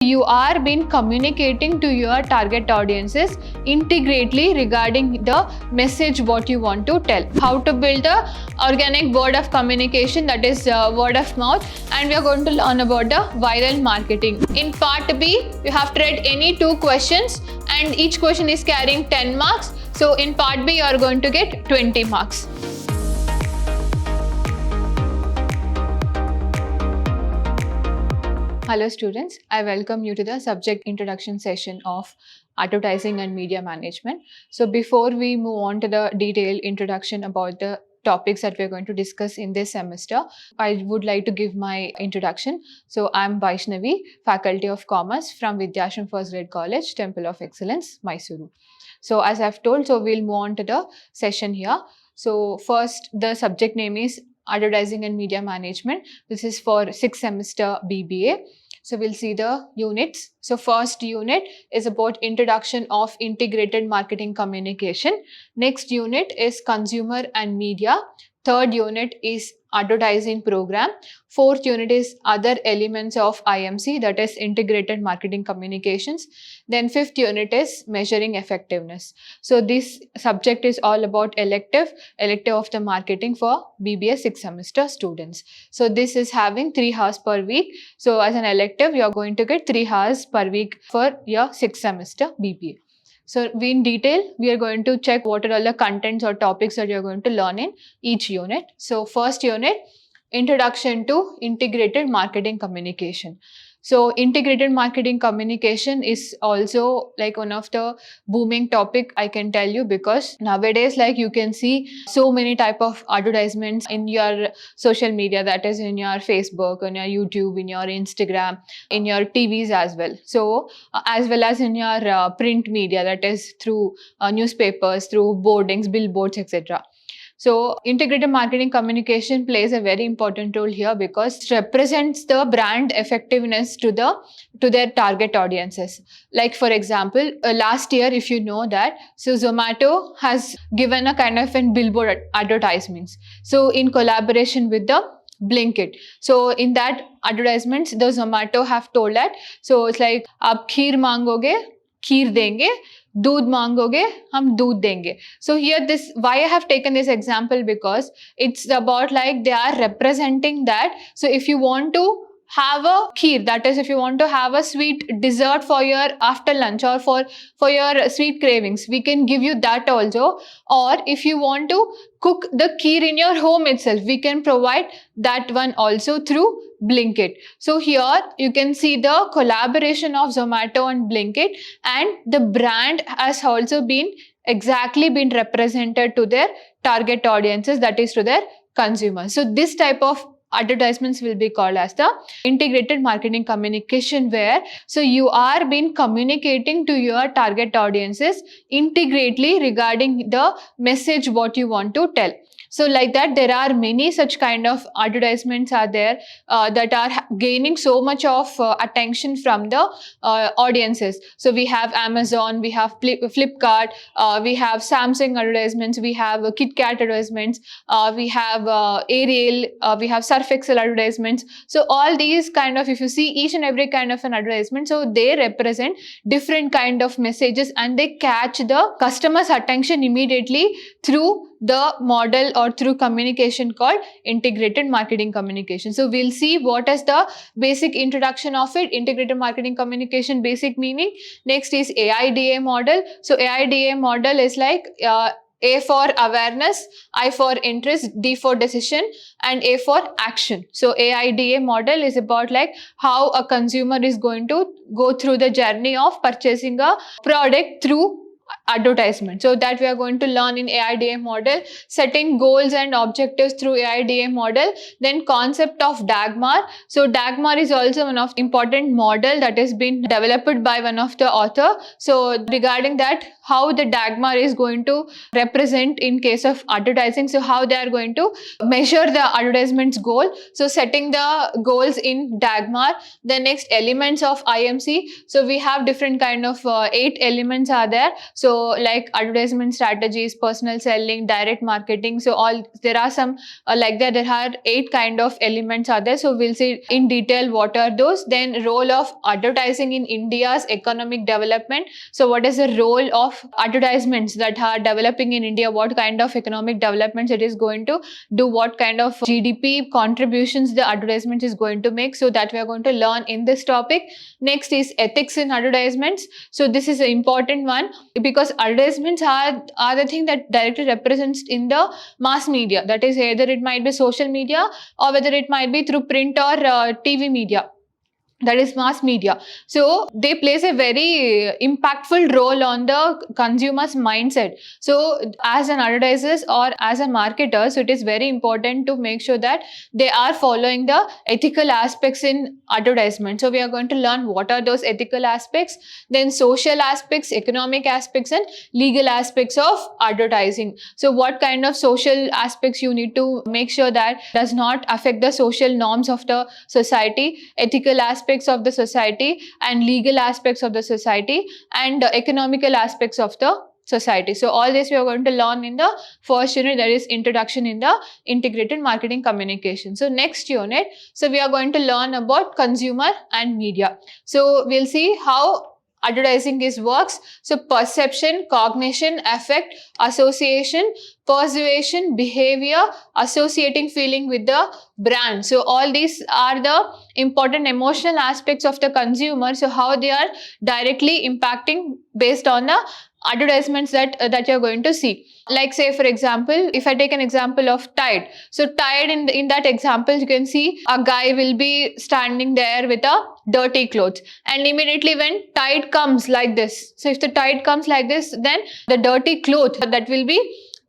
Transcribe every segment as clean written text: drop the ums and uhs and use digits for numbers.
You are been communicating to your target audiences integrately regarding the message what you want to tell. How to build the organic word of communication, that is word of mouth, and we are going to learn about the viral marketing. In part B, you have to write any 2 questions and each question is carrying 10 marks. So in part B, you are going to get 20 marks. Hello students, I welcome you to the subject introduction session of advertising and media management. So before we move on to the detailed introduction about the topics that we're going to discuss in this semester, I would like to give my introduction. So I'm Vaishnavi, Faculty of Commerce from Vidhyaashram First Grade College, Temple of Excellence, MYSURU. So as I've told, so we'll move on to the session here. So first, the subject name is Advertising and Media Management. This is for 6th semester B.Ba. So we'll see the units. So first unit is about introduction of integrated marketing communication. Next unit is consumer and media. Third unit is advertising program. Fourth unit is other elements of IMC, that is integrated marketing communications. Then fifth unit is measuring effectiveness. So this subject is all about elective of the marketing for BBA 6th semester students. So this is having 3 hours per week. So as an elective, you are going to get 3 hours per week for your 6th semester BBA. So in detail, we are going to check what are all the contents or topics that you're going to learn in each unit. So first unit, Introduction to Integrated Marketing Communication. So integrated marketing communication is also like one of the booming topic, I can tell you, because nowadays like you can see so many type of advertisements in your social media, that is in your Facebook, on your YouTube, in your Instagram, in your TVs as well. So as well as in your print media, that is through newspapers, through boardings, billboards, etc. So integrated marketing communication plays a very important role here because it represents the brand effectiveness to their target audiences. Like for example, last year, if you know that, so Zomato has given a kind of an billboard advertisements. So in collaboration with the Blinkit. So in that advertisements, the Zomato have told that, so it's like, "Aap kheer mangoge, kheer denge. दूध मांगोगे हम दूध देंगे." So here this, why I have taken this example, because it's about like they are representing that. So if you want to have a kheer, that is if you want to have a sweet dessert for your after lunch or for your sweet cravings, we can give you that also. Or if you want to cook the kheer in your home itself, we can provide that one also through Blinkit. So here you can see the collaboration of Zomato and Blinkit, and the brand has also been represented to their target audiences, that is to their consumers. So this type of advertisements will be called as the integrated marketing communication, where so you are been communicating to your target audiences integrately regarding the message what you want to tell. So like that, there are many such kind of advertisements are there that are gaining so much of attention from the audiences. So we have Amazon, we have Flipkart, we have Samsung advertisements, we have KitKat advertisements, we have Ariel, we have Surf Excel advertisements. So all these kind of, if you see each and every kind of an advertisement, so they represent different kind of messages and they catch the customer's attention immediately through the model or through communication called integrated marketing communication. So we'll see what is the basic introduction of it, integrated marketing communication, basic meaning. Next is AIDA model. So AIDA model is like A for awareness, I for interest, D for decision, and A for action. So AIDA model is about like how a consumer is going to go through the journey of purchasing a product through advertisement. So that we are going to learn in AIDA model, setting goals and objectives through AIDA model. Then concept of Dagmar. So Dagmar is also one of important model that has been developed by one of the author. So regarding that, how the Dagmar is going to represent in case of advertising. So how they are going to measure the advertisement's goal. So setting the goals in Dagmar. The next elements of IMC. So we have different kind of 8 elements are there. So So like advertisement strategies, personal selling, direct marketing. So all there are some like that. There are 8 kind of elements are there. So we'll see in detail what are those. Then role of advertising in India's economic development. So what is the role of advertisements that are developing in India? What kind of economic developments it is going to do? What kind of GDP contributions the advertisement is going to make? So that we are going to learn in this topic. Next is ethics in advertisements. So this is an important one because advertisements are the thing that directly represents in the mass media. That is either it might be social media or whether it might be through print or TV media. That is mass media. So they plays a very impactful role on the consumer's mindset. So as an advertisers or as a marketer, so it is very important to make sure that they are following the ethical aspects in advertisement. So we are going to learn what are those ethical aspects, then social aspects, economic aspects, and legal aspects of advertising. So what kind of social aspects you need to make sure that does not affect the social norms of the society, ethical aspects of the society, and legal aspects of the society, and economical aspects of the society. So all this we are going to learn in the first unit, that is introduction in the integrated marketing communication. So next unit, so we are going to learn about consumer and media. So we'll see how advertising is works. So perception, cognition, affect, association, persuasion, behavior, associating feeling with the brand. So all these are the important emotional aspects of the consumer. So how they are directly impacting based on the advertisements that you're going to see. Like say for example, if I take an example of Tide. So Tide, in that example, you can see a guy will be standing there with a dirty clothes, and immediately when Tide comes like this, so if the Tide comes like this, then the dirty cloth that will be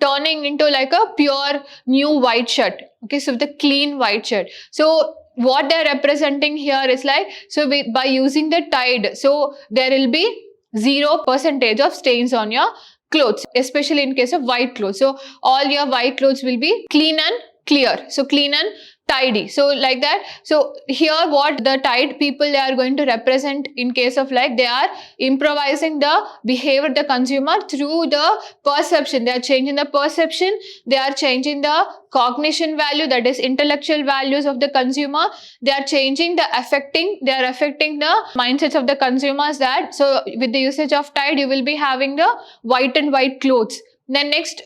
turning into like a pure new white shirt. Okay, so the clean white shirt. So what they're representing here is like, so by using the Tide, so there will be 0% of stains on your clothes, especially in case of white clothes. So all your white clothes will be clean and clear. So clean and tidy. So like that. So here what the Tide people they are going to represent in case of like they are improvising the behavior of the consumer through the perception. They are changing the perception. They are changing the cognition value, that is intellectual values of the consumer. They are changing the they are affecting the mindsets of the consumers, that so with the usage of Tide you will be having the white and white clothes. Then next,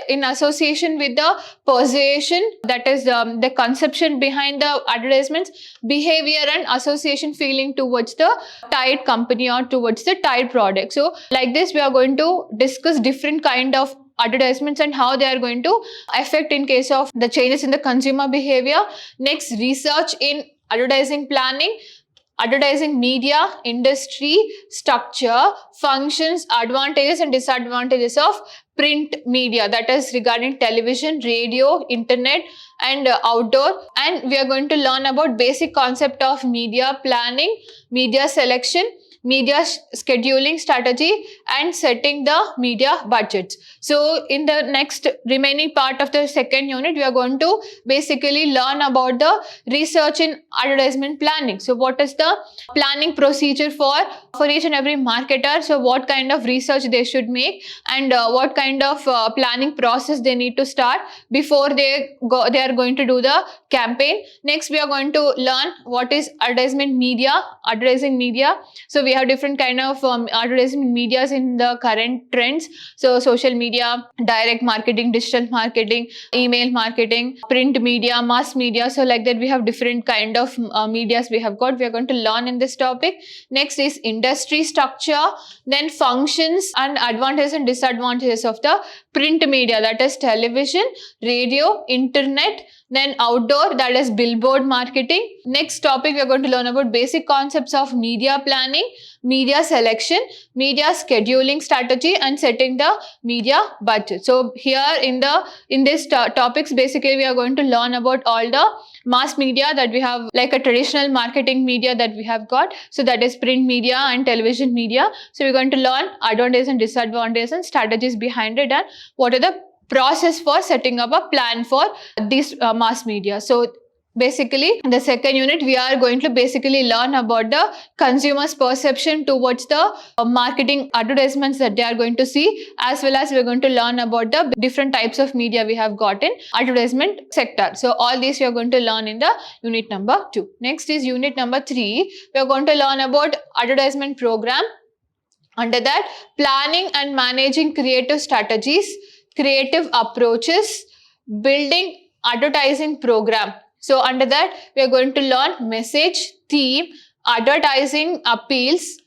in association with the persuasion, that is the conception behind the advertisements, behavior and association feeling towards the Tide company or towards the Tide product. So like this, we are going to discuss different kind of advertisements and how they are going to affect in case of the changes in the consumer behavior. Next, research in advertising planning, advertising media, industry, structure, functions, advantages and disadvantages of print media, that is regarding television, radio, internet and outdoor. And we are going to learn about basic concept of media planning, media selection, media scheduling strategy and setting the media budgets. So in the next remaining part of the second unit, we are going to basically learn about the research in advertisement planning. So what is the planning procedure for each and every marketer? So what kind of research they should make and what kind of planning process they need to start before they are going to do the campaign. Next, we are going to learn what is advertisement media, advertising media. So we have different kind of advertising medias in the current trends. So social media, direct marketing, digital marketing, email marketing, print media, mass media. So like that we have different kind of medias we have got. We are going to learn in this topic. Next is industry structure, then functions and advantages and disadvantages of the print media, that is television, radio, internet, then outdoor, that is billboard marketing. Next topic, we are going to learn about basic concepts of media planning, media selection, media scheduling strategy and setting the media budget. So here in this topics, basically we are going to learn about all the mass media that we have, like a traditional marketing media that we have got. So that is print media and television media. So we're going to learn advantages and disadvantages and strategies behind it and what are the process for setting up a plan for this mass media. So Basically, in the second unit, we are going to basically learn about the consumer's perception towards the marketing advertisements that they are going to see, as well as we're going to learn about the different types of media we have got in advertisement sector. So all these we are going to learn in the unit number 2. Next is unit number 3. We are going to learn about advertisement program. Under that, planning and managing creative strategies, creative approaches, building advertising program. So under that, we are going to learn message, theme, advertising appeals,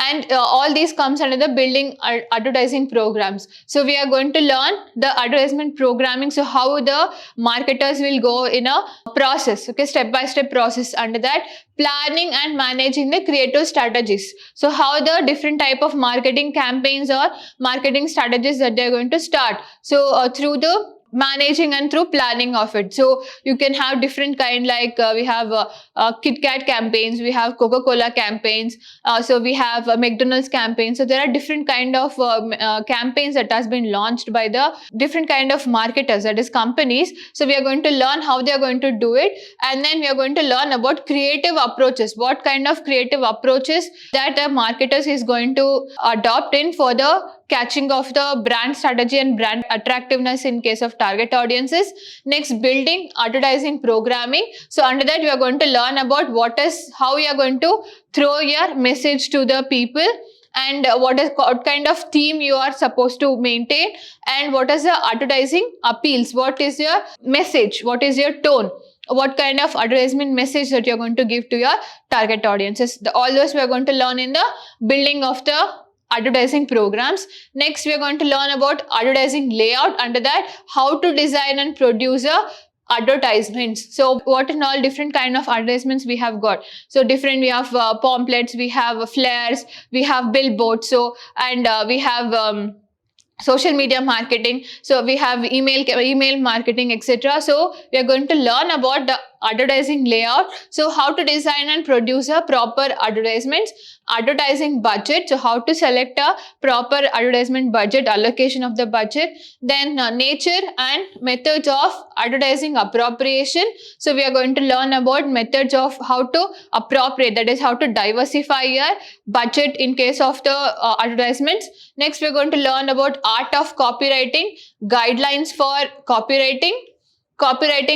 and all these comes under the building advertising programs. So we are going to learn the advertisement programming. So how the marketers will go in a process, okay, step-by-step process. Under that, planning and managing the creative strategies. So how the different type of marketing campaigns or marketing strategies that they are going to start. So through the managing and through planning of it. So you can have different kind, like we have Kit Kat campaigns, we have Coca-Cola campaigns, so we have McDonald's campaigns. So there are different kind of campaigns that has been launched by the different kind of marketers, that is companies. So we are going to learn how they are going to do it, and then we are going to learn about creative approaches, what kind of creative approaches that a marketers is going to adopt in for the catching of the brand strategy and brand attractiveness in case of target audiences. Next, building advertising programming. So under that, we are going to learn about how we are going to throw your message to the people, and what kind of theme you are supposed to maintain, and what is the advertising appeals, what is your message, what is your tone, what kind of advertisement message that you're going to give to your target audiences. All those we are going to learn in the building of the advertising programs. Next, we are going to learn about advertising layout. Under that, how to design and produce advertisements. So what and all different kind of advertisements we have got. So different, we have pamphlets, we have flyers, we have billboards, so and we have social media marketing, so we have email marketing, etc. So we are going to learn about the advertising layout. So how to design and produce a proper advertisements, advertising budget, so how to select a proper advertisement budget, allocation of the budget. Then nature and methods of advertising appropriation. So we are going to learn about methods of how to appropriate, that is how to diversify your budget in case of the advertisements. Next, we are going to learn about art of copywriting, guidelines for copywriting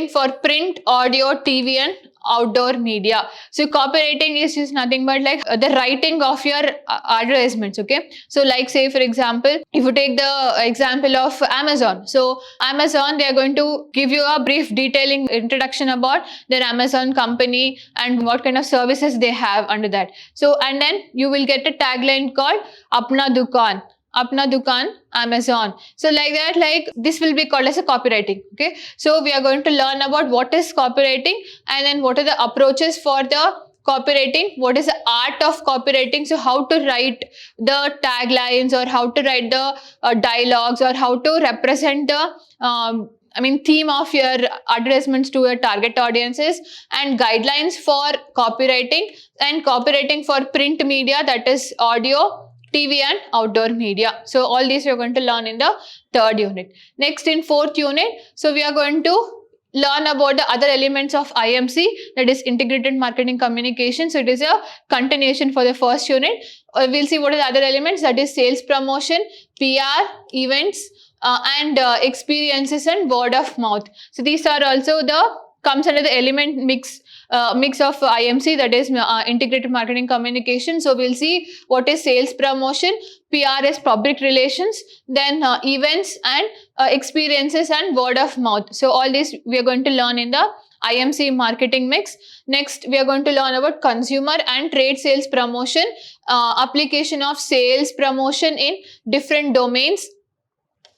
for print, audio, TV and outdoor media. So copywriting is just nothing but like the writing of your advertisements, okay. So like say for example, if you take the example of Amazon. So Amazon, they are going to give you a brief detailing introduction about their Amazon company and what kind of services they have under that. So and then you will get a tagline called Apna Dukan Amazon. So like that, like this will be called as a copywriting, okay. So we are going to learn about what is copywriting, and then what are the approaches for the copywriting, what is the art of copywriting, so how to write the taglines, or how to write the dialogues, or how to represent the theme of your advertisements to your target audiences, and guidelines for copywriting, and copywriting for print media, that is audio, TV and outdoor media. So all these we are going to learn in the third unit. Next, in fourth unit, so we are going to learn about the other elements of IMC, that is integrated marketing communication. So it is a continuation for the first unit. We'll see what are the other elements, that is sales promotion, PR, events, and experiences and word of mouth. So these are also comes under the element mix of IMC, that is integrated marketing communication. So we'll see what is sales promotion, PR is public relations, then events and experiences and word of mouth. So all this we are going to learn in the IMC marketing mix. Next, we are going to learn about consumer and trade sales promotion, application of sales promotion in different domains,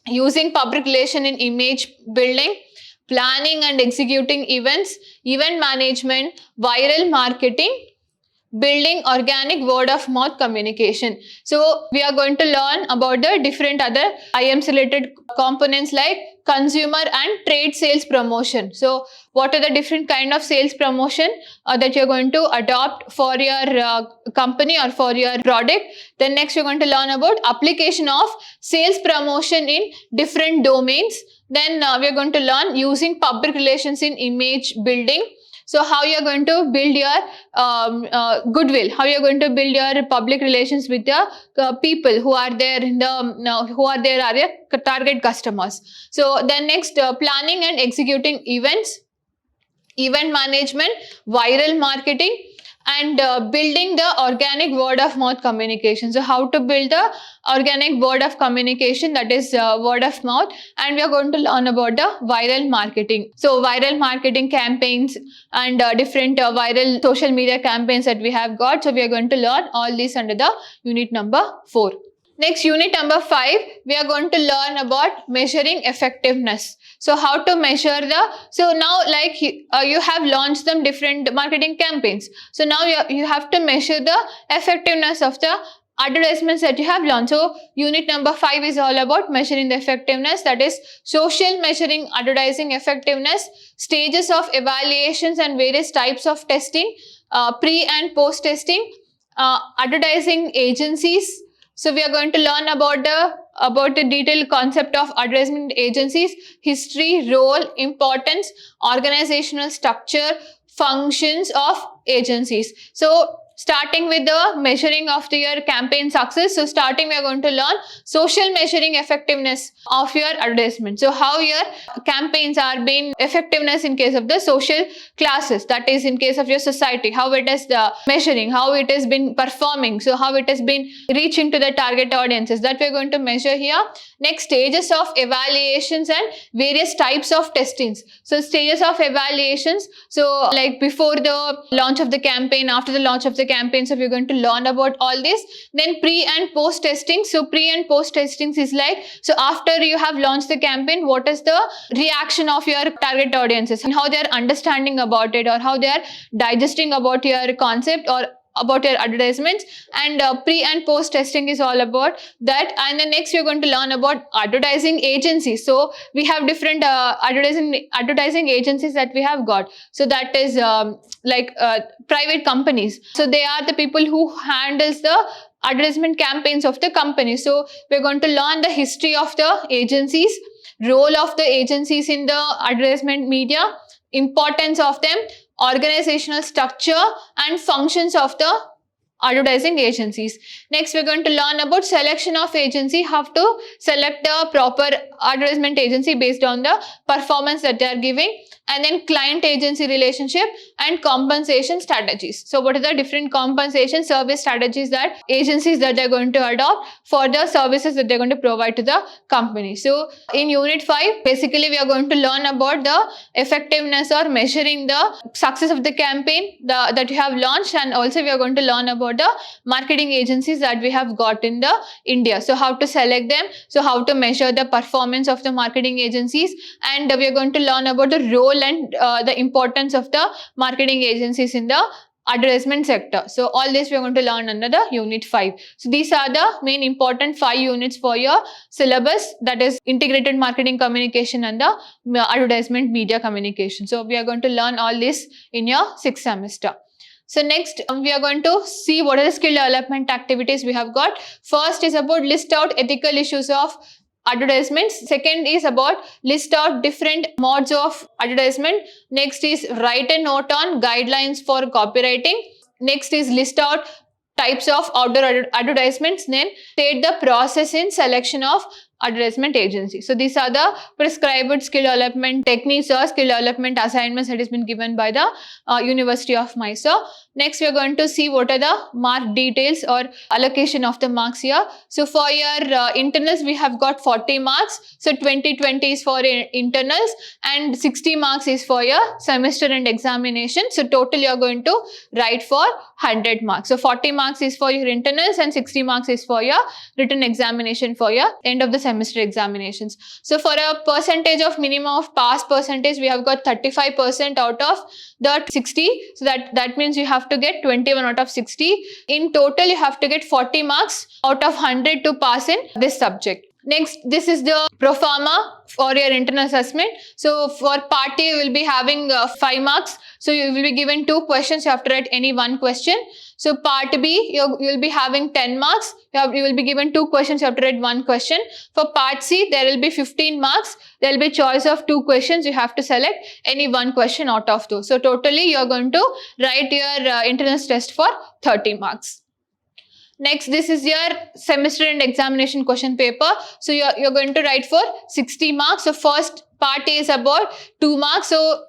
using public relation in image building, planning and executing events, event management, viral marketing, building organic word of mouth communication. So we are going to learn about the different other IMC related components like consumer and trade sales promotion. So what are the different kind of sales promotion that you're going to adopt for your company or for your product. Then next, you're going to learn about application of sales promotion in different domains. Then we are going to learn using public relations in image building, So how you're going to build your goodwill, how you're going to build your public relations with the people who are there in the are your target customers. So then next, planning and executing events, event management, viral marketing, and building the organic word of mouth communication. So how to build the organic word of communication, that is word of mouth, and we are going to learn about the viral marketing. So viral marketing campaigns and different viral social media campaigns that we have got. So we are going to learn all these under the unit number 4. Next, unit number 5, we are going to learn about measuring effectiveness. So how to measure so now like you have launched some different marketing campaigns. So now you have to measure the effectiveness of the advertisements that you have launched. So unit number 5 is all about measuring the effectiveness, that is social measuring advertising effectiveness, stages of evaluations and various types of testing, pre and post testing, advertising agencies. So we are going to learn about the detailed concept of advertisement agencies, history, role, importance, organizational structure, functions of agencies. So starting with the measuring of your campaign success. So starting, we are going to learn social measuring effectiveness of your advertisement. So how your campaigns are being effectiveness in case of the social classes, that is in case of your society, how it is the measuring, how it has been performing, so how it has been reaching to the target audiences, that we are going to measure here. Next, stages of evaluations and various types of testings. So stages of evaluations, so like before the launch of the campaign, after the launch of the campaign, so we're going to learn about all this. Then pre and post testing. So pre and post testings is like, so after you have launched the campaign, what is the reaction of your target audiences and how they are understanding about it, or how they are digesting about your concept or about your advertisements. And pre and post testing is all about that. And then next, we're going to learn about advertising agencies. So we have different advertising agencies that we have got. So that is private companies. So they are the people who handles the advertisement campaigns of the company. So we're going to learn the history of the agencies, role of the agencies in the advertisement media, importance of them, organizational structure and functions of the advertising agencies. Next, we're going to learn about selection of agency, how to select the proper advertisement agency based on the performance that they are giving. And then client agency relationship and compensation strategies. So what are the different compensation service strategies that agencies that they're going to adopt for the services that they're going to provide to the company. So in unit 5, basically we are going to learn about the effectiveness or measuring the success of the campaign that you have launched, and also we are going to learn about the marketing agencies that we have got in the India. So how to select them, so how to measure the performance of the marketing agencies, and we are going to learn about the role and the importance of the marketing agencies in the advertisement sector. So all this we are going to learn under the unit 5. So these are the main important 5 units for your syllabus, that is integrated marketing communication and the advertisement media communication. So we are going to learn all this in your 6th semester. So next, we are going to see what are the skill development activities we have got. First is about list out ethical issues of advertisements. Second is about list out different modes of advertisement. Next is write a note on guidelines for copywriting. Next is list out types of outdoor advertisements. Then state the process in selection of advertisement agency. So these are the prescribed skill development techniques or skill development assignments that has been given by the University of Mysore. Next, we are going to see what are the mark details or allocation of the marks here. So for your internals, we have got 40 marks. So 20 is for internals and 60 marks is for your semester and examination. So total you are going to write for 100 marks. So 40 marks is for your internals and 60 marks is for your written examination for your end of the semester examinations. So for a percentage of minimum of pass percentage, we have got 35% out of the 60. So that means you have to get 21 out of 60. In total, you have to get 40 marks out of 100 to pass in this subject. Next, this is the pro forma for your internal assessment. So for part A, you will be having 5 marks. So you will be given 2 questions. You have to write any 1 question. So part B, you will be having 10 marks. You will be given 2 questions. You have to write 1 question. For part C, there will be 15 marks. There will be choice of 2 questions. You have to select any 1 question out of those. So totally, you are going to write your internal test for 30 marks. Next, this is your semester end examination question paper. So you're going to write for 60 marks. So first part A is about 2 marks. So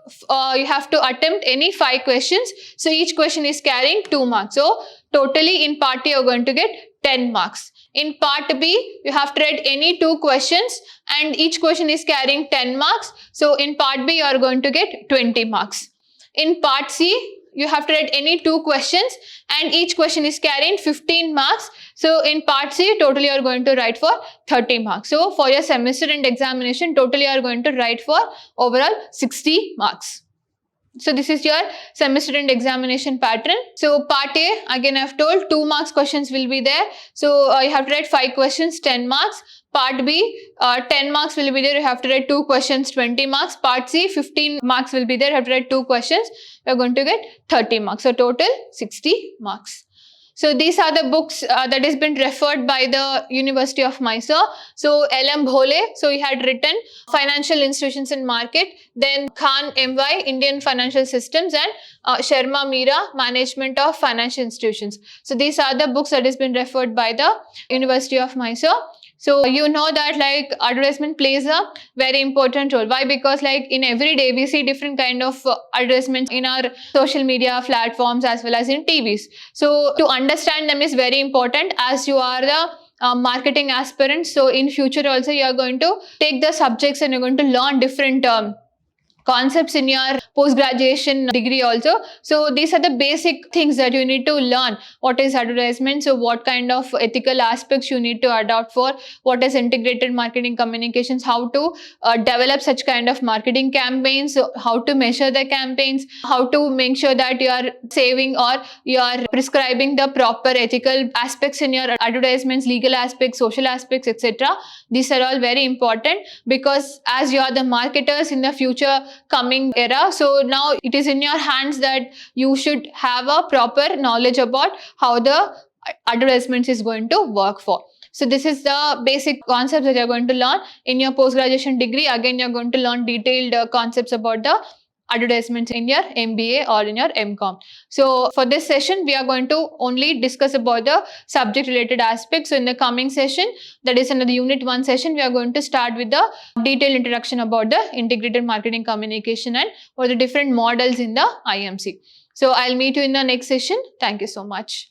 you have to attempt any 5 questions. So each question is carrying 2 marks. So totally in part A, you're going to get 10 marks. In part B, you have to write any 2 questions and each question is carrying 10 marks. So in part B, you are going to get 20 marks. In part C, you have to write any 2 questions and each question is carrying 15 marks. So in part C, totally you are going to write for 30 marks. So for your semester end examination, totally you are going to write for overall 60 marks. So this is your semester end examination pattern. So part A, again I have told 2 marks questions will be there. So you have to write 5 questions, 10 marks. Part B, 10 marks will be there. You have to write 2 questions, 20 marks. Part C, 15 marks will be there. You have to write 2 questions. You are going to get 30 marks. So total 60 marks. So these are the books that has been referred by the University of Mysore. So L.M. Bhole, so he had written Financial Institutions and Market. Then Khan M.Y, Indian Financial Systems, and Sharma Meera, Management of Financial Institutions. So these are the books that has been referred by the University of Mysore. So you know that like advertisement plays a very important role. Why? Because like in every day we see different kind of advertisements in our social media platforms as well as in TVs. So to understand them is very important as you are the marketing aspirant. So in future also you are going to take the subjects and you're going to learn different concepts in your post-graduation degree also. So these are the basic things that you need to learn. What is advertisement? So what kind of ethical aspects you need to adopt for? What is integrated marketing communications? How to develop such kind of marketing campaigns? So how to measure the campaigns? How to make sure that you are saving or you are prescribing the proper ethical aspects in your advertisements, legal aspects, social aspects, etc. These are all very important because as you are the marketers in the future coming era, so now it is in your hands that you should have a proper knowledge about how the advertisements is going to work for. So this is the basic concepts that you're going to learn in your post-graduation degree. Again, you're going to learn detailed concepts about the advertisements in your MBA or in your MCom. So for this session, we are going to only discuss about the subject related aspects. So in the coming session, that is another unit 1 session, we are going to start with the detailed introduction about the integrated marketing communication and what the different models in the IMC. So I'll meet you in the next session. Thank you so much.